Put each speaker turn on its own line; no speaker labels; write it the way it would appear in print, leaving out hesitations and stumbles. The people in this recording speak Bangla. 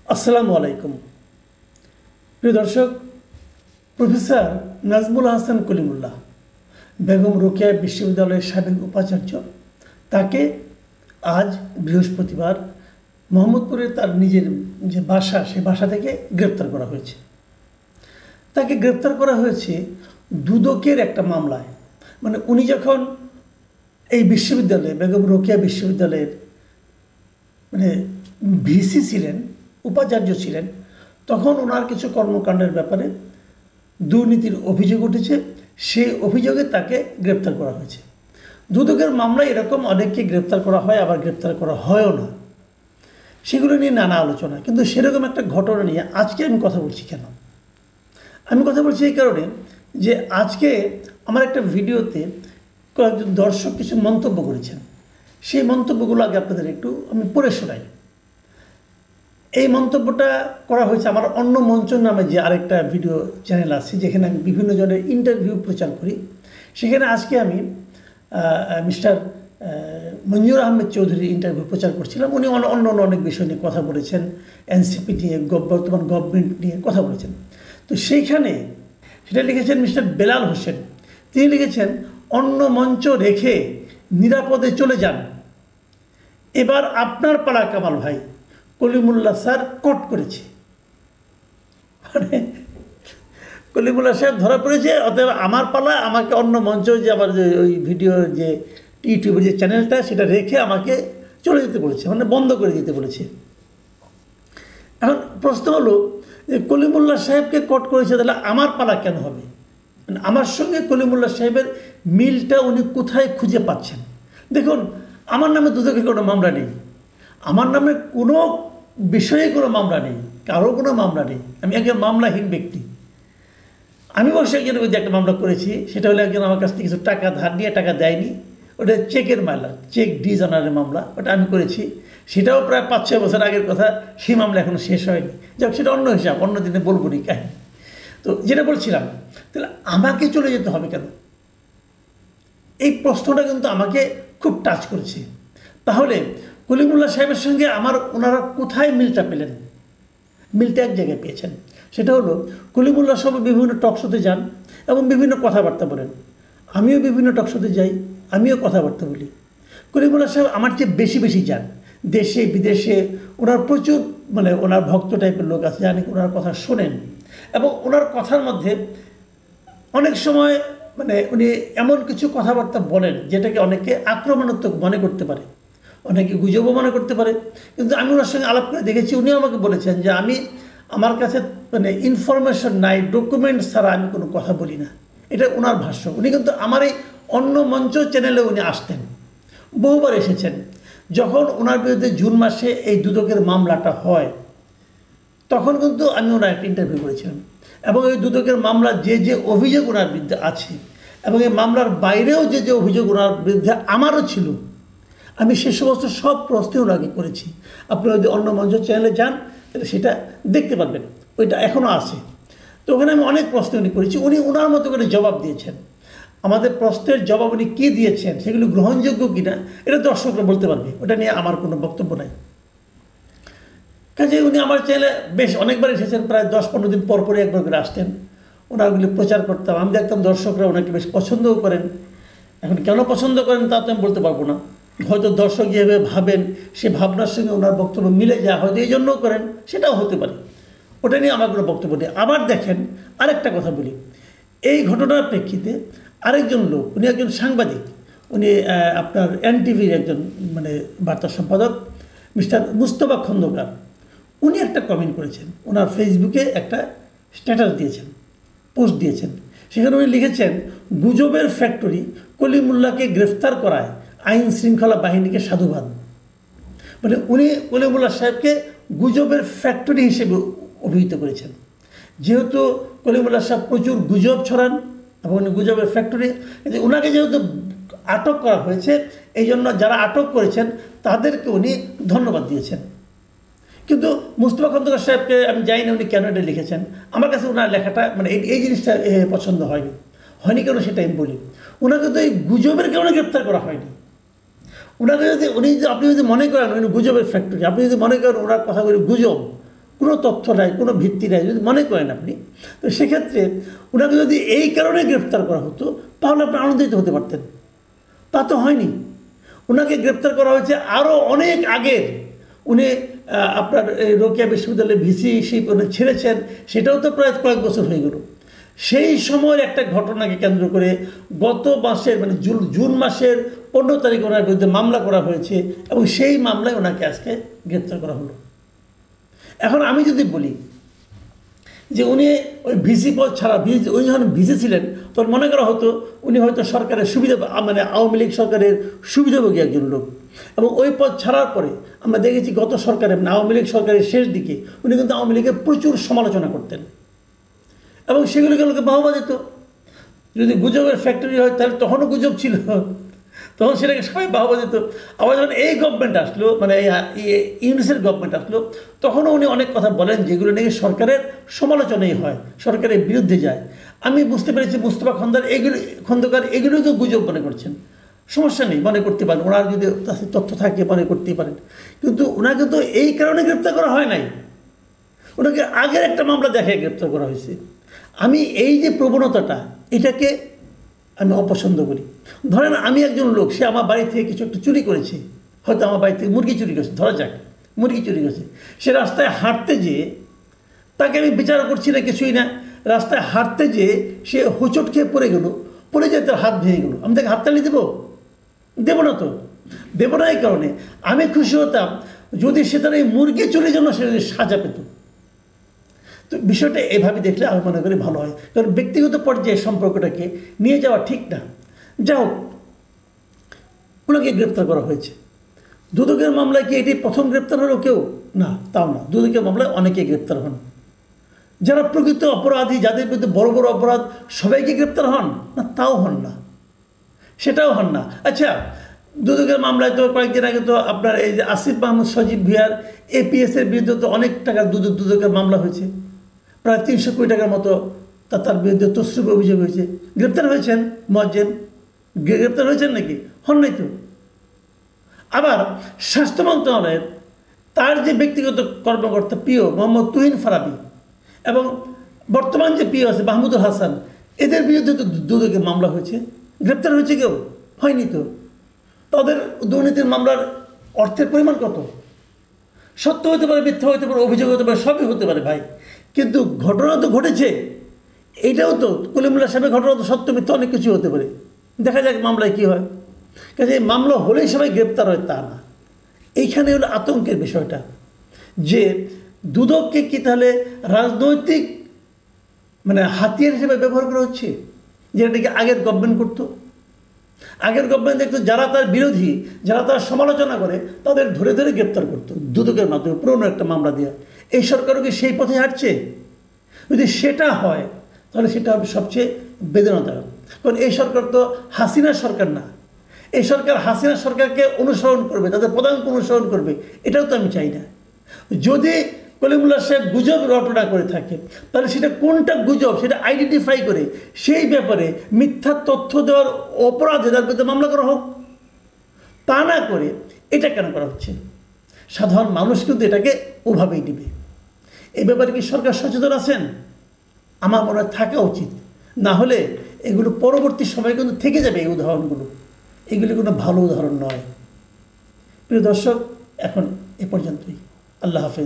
আসসালামু আলাইকুম প্রিয় দর্শক, প্রফেসর নাজমুল হাসান কলিমুল্লাহ বেগম রোকেয়া বিশ্ববিদ্যালয়ের সাবেক উপাচার্য, তাকে আজ বৃহস্পতিবার মোহাম্মদপুরের তার নিজের যে বাসা, সেই বাসা থেকে গ্রেপ্তার করা হয়েছে। তাকে গ্রেপ্তার করা হয়েছে দুদকের একটা মামলায়। মানে উনি যখন এই বিশ্ববিদ্যালয়ে, বেগম রোকেয়া বিশ্ববিদ্যালয়ের মানে ভিসি ছিলেন, উপাচার্য ছিলেন, তখন ওনার কিছু কর্মকাণ্ডের ব্যাপারে দুর্নীতির অভিযোগ উঠেছে। সেই অভিযোগে তাকে গ্রেপ্তার করা হয়েছে। দুদকের মামলায় এরকম অনেককে গ্রেপ্তার করা হয়, আবার গ্রেপ্তার করা হয়ও না। সেগুলো নিয়ে নানা আলোচনা, কিন্তু সেরকম একটা ঘটনা নিয়ে আজকে আমি কথা বলছি। কেন আমি কথা বলছি? এই কারণে যে আজকে আমার একটা ভিডিওতে কয়েকজন দর্শক কিছু মন্তব্য করেছেন। সেই মন্তব্যগুলো আগে আপনাদের একটু আমি পড়ে শোনাই। এই মন্তব্যটা করা হয়েছে আমার অন্য মঞ্চ নামে যে আরেকটা ভিডিও চ্যানেল আছে, যেখানে আমি বিভিন্ন জনের ইন্টারভিউ প্রচার করি। সেখানে আজকে আমি মিস্টার মঞ্জুর আহমেদ চৌধুরীর ইন্টারভিউ প্রচার করছিলাম। উনি অন্য অনেক বিষয় নিয়ে কথা বলেছেন, এনসিপি নিয়ে, বর্তমান গভর্নমেন্ট নিয়ে কথা বলেছেন। তো সেইখানে সেটা লিখেছেন মিস্টার বেলাল হোসেন। তিনি লিখেছেন, অন্য মঞ্চ রেখে নিরাপদে চলে যান, এবার আপনার পাড়া কামাল ভাই, কলিমুল্লাহ স্যার কোট করেছে। মানে কলিমুল্লাহ সাহেব ধরা পড়েছে, অতএব আমার পালা, আমাকে অন্য মঞ্চ যে আবার ওই ভিডিওর যে ইউটিউবের যে চ্যানেলটা, সেটা রেখে আমাকে চলে যেতে বলেছে, মানে বন্ধ করে দিতে বলেছে। এখন প্রশ্ন হলো যে কলিমুল্লাহ সাহেবকে কোট করেছে, তাহলে আমার পালা কেন হবে? মানে আমার সঙ্গে কলিমুল্লাহ সাহেবের মিলটা উনি কোথায় খুঁজে পাচ্ছেন? দেখুন, আমার নামে দুদকের কোনো মামলা নেই, আমার নামে কোনো বিষয়ে কোনো মামলা নেই, কারো কোনো মামলা নেই। আমি একজন মামলাহীন ব্যক্তি। আমি অবশ্য একজনের মধ্যে একটা মামলা করেছি। সেটা হলো একজন আমার কাছ থেকে কিছু টাকা ধার নিয়ে টাকা দেয়নি, ওটা চেকের মামলা, চেক ডিজ অনারের মামলা, ওটা আমি করেছি। সেটাও প্রায় 5-6 বছর আগের কথা। সেই মামলা এখনও শেষ হয়নি। যাক, সেটা অন্য হিসাব, অন্য দিনে বলবো নি কাহিনি। তো যেটা বলছিলাম, তাহলে আমাকে চলে যেতে হবে কেন? এই প্রশ্নটা কিন্তু আমাকে খুব টাচ করেছে। তাহলে কলিমুল্লাহ সাহেবের সঙ্গে ওনারা কোথায় মিলটা পেলেন? মিলটা এক জায়গায় পেয়েছেন। সেটা হলো, কলিমুল্লাহ সাহেব বিভিন্ন টকশোতে যান এবং বিভিন্ন কথাবার্তা বলেন। আমিও বিভিন্ন টকশোতে যাই, আমিও কথাবার্তা বলি। কলিমুল্লাহ সাহেব আমার চেয়ে বেশি যান, দেশে বিদেশে। ওনার প্রচুর মানে ওনার ভক্ত টাইপের লোক আছে, জানি ওনার কথা শোনেন। এবং ওনার কথার মধ্যে অনেক সময় মানে উনি এমন কিছু কথাবার্তা বলেন যেটাকে অনেকে আক্রমণাত্মক মনে করতে পারে, অনেকে গুজবও মনে করতে পারে। কিন্তু আমি ওনার সঙ্গে আলাপ করে দেখেছি, উনি আমাকে বলেছেন যে আমার কাছে মানে ইনফরমেশন নাই, ডকুমেন্ট ছাড়া আমি কোনো কথা বলি না। এটা ওনার ভাষ্য। উনি কিন্তু আমার এই অন্য মঞ্চ চ্যানেলে উনি আসতেন, বহুবার এসেছেন। যখন ওনার বিরুদ্ধে জুন মাসে এই দুদকের মামলাটা হয়, তখন কিন্তু আমি ওনার একটা ইন্টারভিউ করেছিলাম। এবং এই দুদকের মামলা যে অভিযোগ ওনার বিরুদ্ধে আছে, এবং এই মামলার বাইরেও যে অভিযোগ ওনার বিরুদ্ধে আমারও ছিল, আমি সে সমস্ত সব প্রশ্ন ওনাকে করেছি। আপনি যদি অন্য মঞ্চ চ্যানেলে যান, তাহলে সেটা দেখতে পারবেন, ওইটা এখনও আছে। তো ওখানে আমি অনেক প্রশ্ন উনি করেছি, উনি ওনার মতো করে জবাব দিয়েছেন। আমাদের প্রশ্নের জবাব উনি কী দিয়েছেন, সেগুলো গ্রহণযোগ্য কিনা, এটা দর্শকরা বলতে পারবে, ওটা নিয়ে আমার কোনো বক্তব্য নাই। কাজে উনি আমার চ্যানেলে বেশ অনেকবার এসেছেন, প্রায় 10-15 দিন পর পরে একবার করে আসতেন। ওনারগুলি প্রচার করতাম, আমি দেখতাম দর্শকরা ওনাকে বেশ পছন্দও করেন। এখন কেন পছন্দ করেন তা তো আমি বলতে পারবো না। হয়তো দর্শক যেভাবে ভাবেন, সে ভাবনার সঙ্গে ওনার বক্তব্য মিলে যায়, হয়তো এই জন্যও করেন, সেটাও হতে পারে। ওটা নিয়ে আমার কোনো বক্তব্য নেই। আবার দেখেন, আরেকটা কথা বলি। এই ঘটনার প্রেক্ষিতে আরেকজন লোক, উনি একজন সাংবাদিক, উনি আপনার এনটিভির একজন মানে বার্তা সম্পাদক, মিস্টার মুস্তফা খন্দকার। উনি একটা কমেন্ট করেছেন, ওনার ফেসবুকে একটা স্ট্যাটাস দিয়েছেন, পোস্ট দিয়েছেন। সেখানে উনি লিখেছেন, গুজবের ফ্যাক্টরি, কলিমুল্লাহকে গ্রেফতার করায় আইন শৃঙ্খলা বাহিনীকে সাধুবাদ। মানে উনি কলিমুল্লাহ সাহেবকে গুজবের ফ্যাক্টরি হিসেবে অভিহিত করেছেন। যেহেতু কলিমুল্লাহ সাহেব প্রচুর গুজব ছড়ান এবং উনি গুজবের ফ্যাক্টরি, ওনাকে যেহেতু আটক করা হয়েছে, এই জন্য যারা আটক করেছেন তাদেরকে উনি ধন্যবাদ দিয়েছেন। কিন্তু মুস্তফা খন্দকার সাহেবকে আমি জানি না উনি কেন এটা লিখেছেন। আমার কাছে ওনার লেখাটা মানে এই জিনিসটা পছন্দ হয়নি কেন সেটা আমি বলি। ওনাকে তো এই গুজবের কারণে গ্রেপ্তার করা হয়নি। ওনাকে যদি আপনি যদি মনে করেন উনি গুজবের ফ্যাক্টরি, আপনি যদি মনে করেন ওনার কথাগুলি গুজব, কোনো তথ্য নাই, কোনো ভিত্তি নাই যদি মনে করেন আপনি, তো সেক্ষেত্রে ওনাকে যদি এই কারণে গ্রেপ্তার করা হতো তাহলে আপনি আনন্দিত হতে পারতেন। তা তো হয়নি। ওনাকে গ্রেপ্তার করা হয়েছে আরও অনেক আগের। উনি আপনার রোকেয়া বিশ্ববিদ্যালয়ে ভিসি ছেড়েছেন, সেটাও তো প্রায় কয়েক বছর হয়ে গেল। সেই সময়ের একটা ঘটনাকে কেন্দ্র করে গত মাসের মানে জুন মাসের 15 তারিখ ওনার বিরুদ্ধে মামলা করা হয়েছে এবং সেই মামলায় ওনাকে আজকে গ্রেপ্তার করা হলো। এখন আমি যদি বলি যে উনি ওই ভিসি পদ ছাড়া উনি যখন ভিসি ছিলেন তখন মনে করা হতো উনি হয়তো সরকারের সুবিধা মানে আওয়ামী লীগ সরকারের সুবিধাভোগী একজন লোক, এবং ওই পদ ছাড়ার পরে আমরা দেখেছি গত সরকারের মানে আওয়ামী লীগ সরকারের শেষ দিকে উনি কিন্তু আওয়ামী লীগের প্রচুর সমালোচনা করতেন এবং সেগুলোকে লোকে বাহবা দিত। যদি গুজবের ফ্যাক্টরি হয় তাহলে তখনও গুজব ছিল, তখন সেটাকে সবাই বাহবা দিত। আবার যখন এই গভর্নমেন্ট আসলো মানে ইউনিসের গভর্নমেন্ট আসলো তখনও উনি অনেক কথা বলেন যেগুলো নাকি সরকারের সমালোচনাই হয়, সরকারের বিরুদ্ধে যায়। আমি বুঝতে পেরেছি মুস্তফা খন্দকার এগুলোই তো গুজব মনে করছেন। সমস্যা নেই, মনে করতে পারেন, ওনার যদি তথ্য থাকে মনে করতেই পারেন, কিন্তু ওনাকে তো এই কারণে গ্রেপ্তার করা হয় নাই। ওনাকে আগের একটা মামলা দেখায় গ্রেপ্তার করা হয়েছে। আমি এই যে প্রবণতাটা এটাকে আমি অপছন্দ করি। ধরেন আমি একজন লোক, সে আমার বাড়ি থেকে কিছু একটা চুরি করেছে, হয়তো আমার বাড়ি থেকে মুরগি চুরি করেছে, ধরা যাক মুরগি চুরি করেছে, সে রাস্তায় হাঁটতে যেয়ে তাকে আমি বিচার করছি না কিছুই না, রাস্তায় হাঁটতে যেয়ে সে হোঁচট খেয়ে পড়ে গেল, পড়ে যেয়ে তার হাত ভেঙে গেলো, আমি তাকে হাততালি দেবো? দেবো না তো। দেবো না এই কারণে আমি খুশি হতাম যদি সে তার এই মুরগি চুরির জন্য সে সাজা পেত। তো বিষয়টা এভাবে দেখলে আমি মনে করি ভালো হয়, কারণ ব্যক্তিগত পর্যায়ে সম্পর্কটাকে নিয়ে যাওয়া ঠিক না। যাই হোক, ওনাকে গ্রেপ্তার করা হয়েছে। দুদকের মামলায় কি এটি প্রথম গ্রেপ্তার হলো কেউ? না, তাও না। দুদকের মামলায় অনেকেই গ্রেপ্তার হন। যারা প্রকৃত অপরাধী, যাদের বিরুদ্ধে বড় বড় অপরাধ, সবাইকে গ্রেপ্তার হন না? তাও হন না, সেটাও হন না। আচ্ছা, দুদকের মামলায় তো কয়েকদিন আগে তো আপনার এই যে আসিফ মাহমুদ সজীব ভুঁইয়ার APS-এর বিরুদ্ধে তো অনেক টাকার দুদকের মামলা হয়েছে, প্রায় 300 কোটি টাকার মতো তার বিরুদ্ধে তসরুপ অভিযোগ হয়েছে। গ্রেপ্তার হয়েছেন মোয়াজ্জেম? গ্রেপ্তার হয়েছেন নাকি? হন নাই তো। আবার স্বাস্থ্য মন্ত্রণালয়ের তার যে ব্যক্তিগত কর্মকর্তা পিও মোহাম্মদ তুহিন ফারাবি এবং বর্তমান যে পিও আছে মাহমুদুল হাসান, এদের বিরুদ্ধে তো দুদকের মামলা হয়েছে। গ্রেপ্তার হয়েছে কেউ? হয়নি তো। তাদের দুর্নীতির মামলার অর্থের পরিমাণ কত? সত্য হতে পারে, মিথ্যা হতে পারে, অভিযোগ হতে পারে, সবই হতে পারে ভাই, কিন্তু ঘটনা তো ঘটেছে। এইটাও তো কলিমুল্লাহ সাহেবের ঘটনা তো সত্য মিথ্যা অনেক কিছু হতে পারে। দেখা যাক মামলায় কী হয়। কাজে এই মামলা হলেই সবাই গ্রেপ্তার হয় তা না। এইখানে হলো আতঙ্কের বিষয়টা, যে দুদককে কি তাহলে রাজনৈতিক মানে হাতিয়ার হিসেবে ব্যবহার করা হচ্ছে, যেটাকে আগের গভর্নমেন্ট করতো। আগের গভর্নমেন্ট দেখতো যারা তার বিরোধী, যারা তার সমালোচনা করে তাদের ধরে ধরে গ্রেপ্তার করতো দুদকের মাধ্যমে, পুরনো একটা মামলা দিয়ে। এই সরকারও কি সেই পথে হাঁটছে? যদি সেটা হয় তাহলে সেটা হবে সবচেয়ে বেদনাদায়ক। কারণ এই সরকার তো হাসিনার সরকার না। এই সরকার হাসিনা সরকারকে অনুসরণ করবে, তাদের প্রধানকে অনুসরণ করবে, এটাও তো আমি চাই না। যদি কলিমুল্লাহ সাহেব গুজব রটনা করে থাকে তাহলে সেটা কোনটা গুজব সেটা আইডেন্টিফাই করে সেই ব্যাপারে মিথ্যা তথ্য দেওয়ার অপরাধে তার বিরুদ্ধে মামলা করা হোক। তা না করে এটা কেন করা হচ্ছে? সাধারণ মানুষ কিন্তু এটাকে ওভাবেই নেবে। এই ব্যাপারে কি সরকার সচেতন আছেন? আমার মনে হয় থাকা উচিত। না হলে এগুলো পরবর্তী সময়ে কিন্তু থেকে যাবে। এই উদাহরণগুলো, এগুলি কোনো ভালো উদাহরণ নয়। প্রিয় দর্শক, এখন এ পর্যন্তই। আল্লাহ হাফেজ।